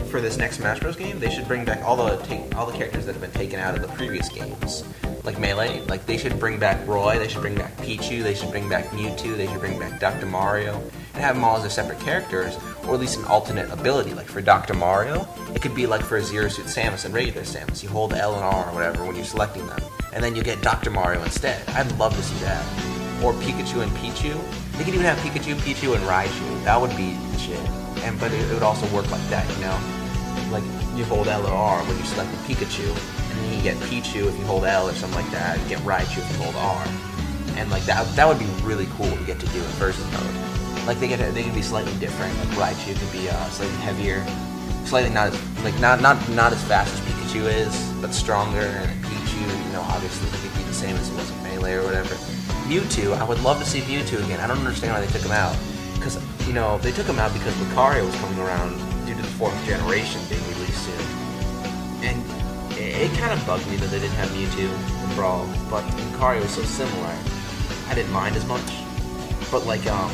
for this next Smash Bros. Game, they should bring back all the characters that have been taken out of the previous games. Like Melee, like they should bring back Roy, they should bring back Pichu, they should bring back Mewtwo, they should bring back Dr. Mario, and have them all as their separate characters, or at least an alternate ability. Like for Dr. Mario, it could be like for Zero Suit Samus and regular Samus. You hold L and R or whatever when you're selecting them, and then you get Dr. Mario instead. I'd love to see that. Or Pikachu and Pichu. They could even have Pikachu, Pichu, and Raichu. That would be the shit. But it would also work like that, you know? Like you hold L or R when you're selecting Pikachu, and then you get Pichu if you hold L or something like that. You get Raichu if you hold R, and like that would be really cool to get to do in versus mode. Like they can be slightly different. Like Raichu could be slightly heavier, slightly not as fast as Pikachu is, but stronger. And Pichu, you know, obviously they could be the same as it was in Melee or whatever. Mewtwo, I would love to see Mewtwo again. I don't understand why they took him out. Because, you know, they took him out because Lucario was coming around due to the 4th generation being released soon. And it kind of bugged me that they didn't have Mewtwo in Brawl, but Lucario was so similar, I didn't mind as much. But, like, I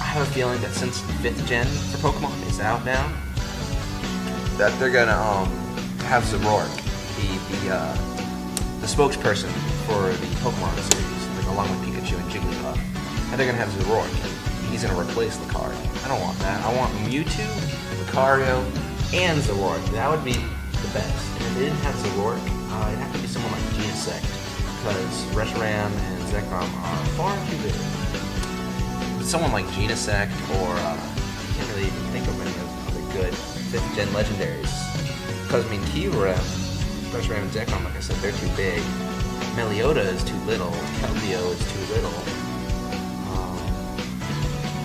have a feeling that since 5th gen for Pokemon is out now, that they're gonna, have Zoroark be the spokesperson for the Pokemon series, like, along with Pikachu and Jigglypuff. And they're gonna have Zoroark. He's going to replace Lucario. I don't want that. I want Mewtwo, Lucario, and Zoroark. That would be the best. And if they didn't have Zoroark, it'd have to be someone like Genesect, because Reshiram and Zekrom are far too big. But someone like Genesect, or I can't really even think of any other good 5th gen legendaries. Because, I mean, Kyurem, Reshiram, and Zekrom, like I said, they're too big. Melioda is too little. Keldeo is too little.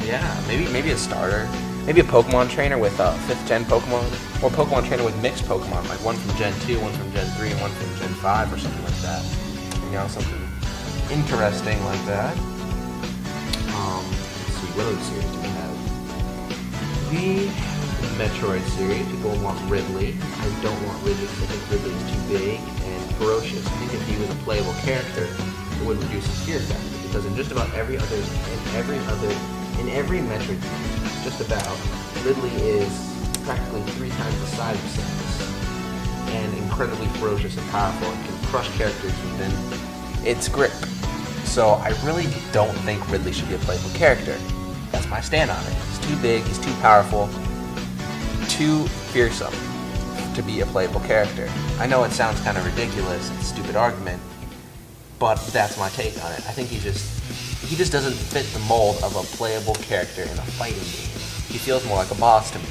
Yeah, maybe a starter. Maybe a Pokemon trainer with 5th gen Pokemon. Or Pokemon trainer with mixed Pokemon, like one from Gen 2, one from Gen 3, and one from Gen 5 or something like that. You know, something interesting like that. Let's see, what other series do we have? We have the Metroid series. People want Ridley. I don't want Ridley because I think Ridley is too big and ferocious. I think if he was a playable character, it would reduce his fear factor. Because in just about every Metroid game, just about, Ridley is practically 3 times the size of Samus, and incredibly ferocious and powerful, and can crush characters within its grip. So I really don't think Ridley should be a playable character. That's my stand on it. He's too big, he's too powerful, too fearsome to be a playable character. I know it sounds kind of ridiculous, it's a stupid argument, but that's my take on it. I think he just doesn't fit the mold of a playable character in a fighting game. He feels more like a boss to me.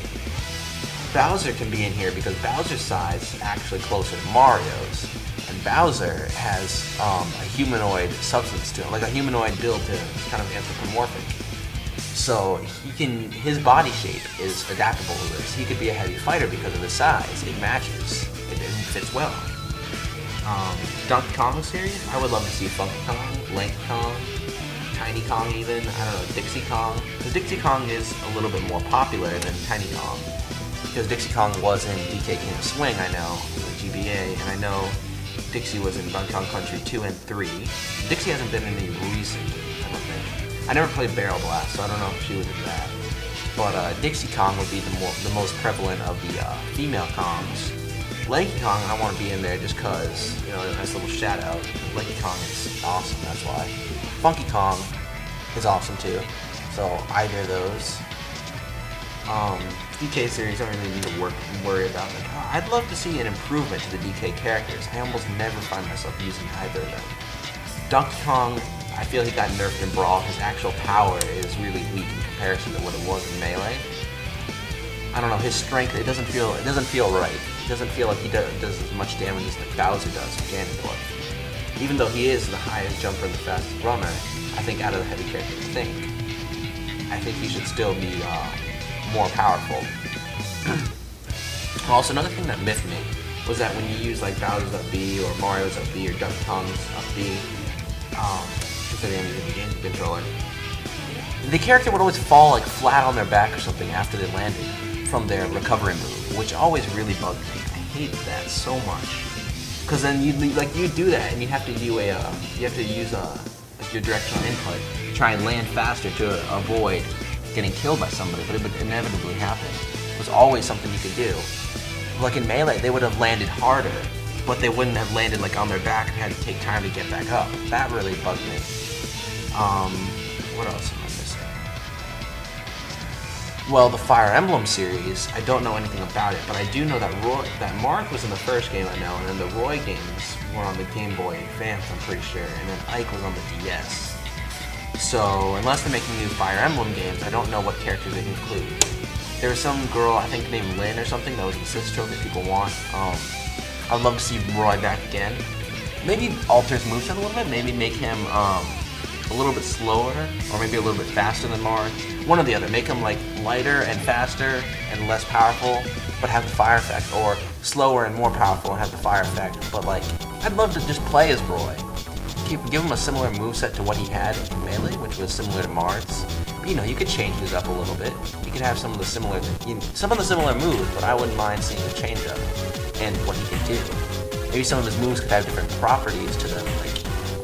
Bowser can be in here because Bowser's size is actually closer to Mario's, and Bowser has a humanoid substance to him, like a humanoid build to him. It's kind of anthropomorphic. So his body shape is adaptable to this. He could be a heavy fighter because of his size. It matches. It fits well. Donkey Kong series, I would love to see Funky Kong, Lanky Kong, Tiny Kong even, I don't know, Dixie Kong. Because Dixie Kong is a little bit more popular than Tiny Kong. Because Dixie Kong was in DK King of Swing, I know, with GBA, and I know Dixie was in Donkey Kong Country 2 and 3. Dixie hasn't been in any recent, I don't think. I never played Barrel Blast, so I don't know if she was in that. But Dixie Kong would be the most prevalent of the female Kongs. Lanky Kong, I want to be in there just because, you know, a nice little shout out. Lanky Kong is awesome, that's why. Funky Kong is awesome too, so either of those. DK series, I don't really need to worry about it. I'd love to see an improvement to the DK characters. I almost never find myself using either of them. Donkey Kong, I feel he got nerfed in Brawl. His actual power is really weak in comparison to what it was in Melee. I don't know, his strength, it doesn't feel right. It doesn't feel like he does as much damage as Bowser does with Ganondorf. Even though he is the highest jumper and the fastest runner, I think out of the heavy characters, I think he should still be more powerful. Also, another thing that miffed me was that when you use like Bowser's up B or Mario's up B or Donkey Kong's up B, considering the game controller, the character would always fall like flat on their back or something after they landed from their recovery move, which always really bugged me. I hate that so much. Because then you do that and you have to do use your directional input to try and land faster to avoid getting killed by somebody, but it would inevitably happen. was always something you could do. Like in Melee, they would have landed harder, but they wouldn't have landed like on their back and had to take time to get back up. That really bugged me. What else am I missing? Well, the Fire Emblem series, I don't know anything about it, but I do know that Marth was in the first game, I know, and then the Roy games were on the Game Boy Advance, I'm pretty sure, and then Ike was on the DS. So, unless they're making new Fire Emblem games, I don't know what characters they include. There was some girl, I think named Lynn or something, that was the sister that people want. I'd love to see Roy back again. Maybe alter his moveset a little bit, maybe make him a little bit slower, or maybe a little bit faster than Marth. One or the other, make him like lighter and faster and less powerful, but have the fire effect, or slower and more powerful and have the fire effect. But like, I'd love to just play as Roy. Give him a similar moveset to what he had in Melee, which was similar to Marth's. But, you know, you could change it up a little bit. You could have some of the similar moves, but I wouldn't mind seeing a change up and what he could do. Maybe some of his moves could have different properties to them, like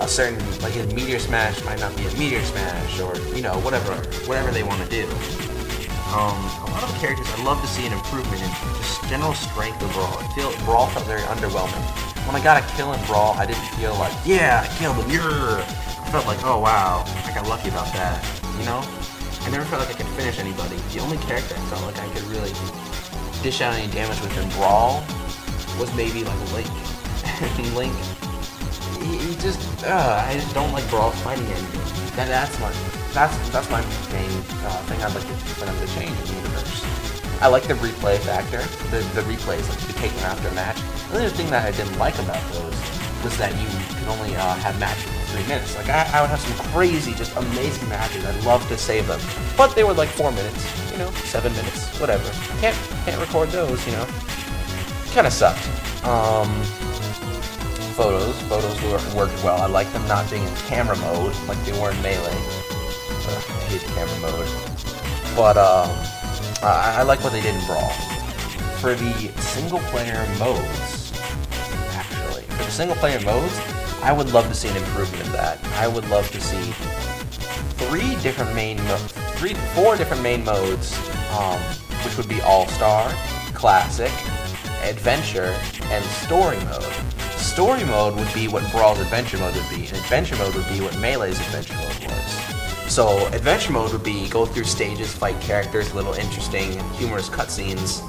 a certain, like his Meteor Smash might not be a Meteor Smash, or, you know, whatever they want to do. A lot of the characters, I'd love to see an improvement in just general strength of Brawl. Brawl felt very underwhelming. When I got a kill in Brawl, I didn't feel like, yeah, I killed him, yeah! I felt like, oh wow, I got lucky about that, you know? I never felt like I could finish anybody. The only character I felt like I could really dish out any damage with in Brawl was maybe like Link. Link, he just, I just don't like Brawl fighting anything. That's my main thing I'd like for them to change in the universe. I like the replay factor. The replays, like you could take them after a match. The other thing that I didn't like about those was that you could only have matches for 3 minutes. Like I would have some crazy, just amazing matches. I'd love to save them, but they were like 4 minutes, you know, 7 minutes, whatever. Can't record those, you know. Kind of sucked. Photos worked well. I like them not being in camera mode like they were in Melee. I hate camera mode, but I like what they did in Brawl. For the single-player modes, I would love to see an improvement in that. I would love to see 4 different main modes, which would be All-Star, Classic, Adventure, and Story mode. Story mode would be what Brawl's Adventure mode would be, and Adventure mode would be what Melee's Adventure mode was. So Adventure mode would be go through stages, fight characters, little interesting, humorous cutscenes.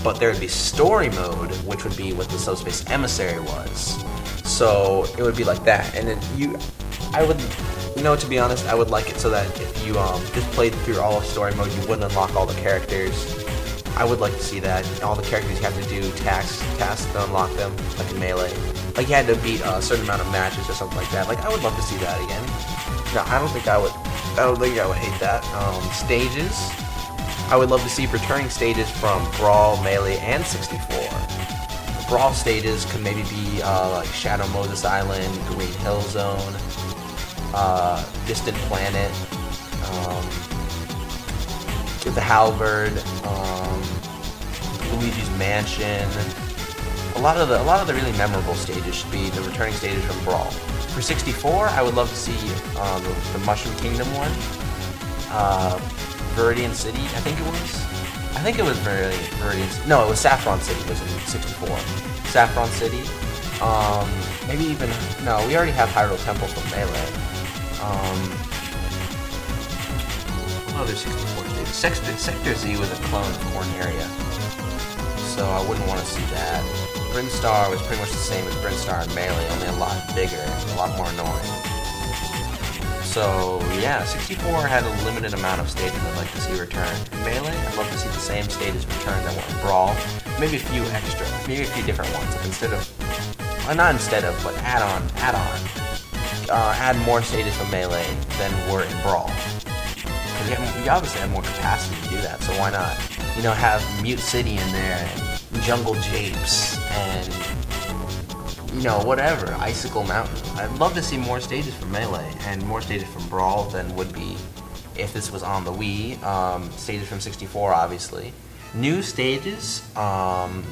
But there would be Story mode, which would be what the Subspace Emissary was. So it would be like that, and then to be honest, I would like it so that if you just played through all of Story mode, you wouldn't unlock all the characters. I would like to see that. All the characters you have to do tasks to unlock them, like in Melee. Like you had to beat a certain amount of matches or something like that. Like I would love to see that again. No, I don't think I would hate that. Stages. I would love to see returning stages from Brawl, Melee, and 64. Brawl stages could maybe be like Shadow Moses Island, Green Hill Zone, Distant Planet, the Halberd, Luigi's Mansion. A lot of the really memorable stages should be the returning stages from Brawl. For 64, I would love to see the Mushroom Kingdom one, Viridian City, I think it was Viridian. No, it was Saffron City. Was in 64. Saffron City. Maybe even no. We already have Hyrule Temple from Melee. Other 64 stages. Sector Z was a clone of Corneria, so I wouldn't want to see that. Brinstar was pretty much the same as Brinstar in Melee, only a lot bigger and a lot more annoying. So yeah, 64 had a limited amount of stages I'd like to see return. In Melee, I'd love to see the same stages return that were in Brawl. Maybe a few extra, maybe a few different ones. But add more stages from Melee than were in Brawl. Because you obviously have more capacity to do that, so why not? You know, have Mute City in there, and Jungle Japes, and you know, whatever, Icicle Mountain. I'd love to see more stages from Melee and more stages from Brawl than would be if this was on the Wii. Stages from 64, obviously. New stages, I'm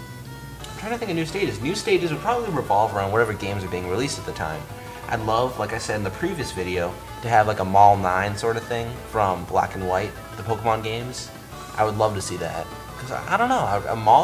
trying to think of new stages. New stages would probably revolve around whatever games are being released at the time. I'd love, like I said in the previous video, to have like a Mall 9 sort of thing from Black and White, the Pokemon games. I would love to see that. Because I don't know, a mall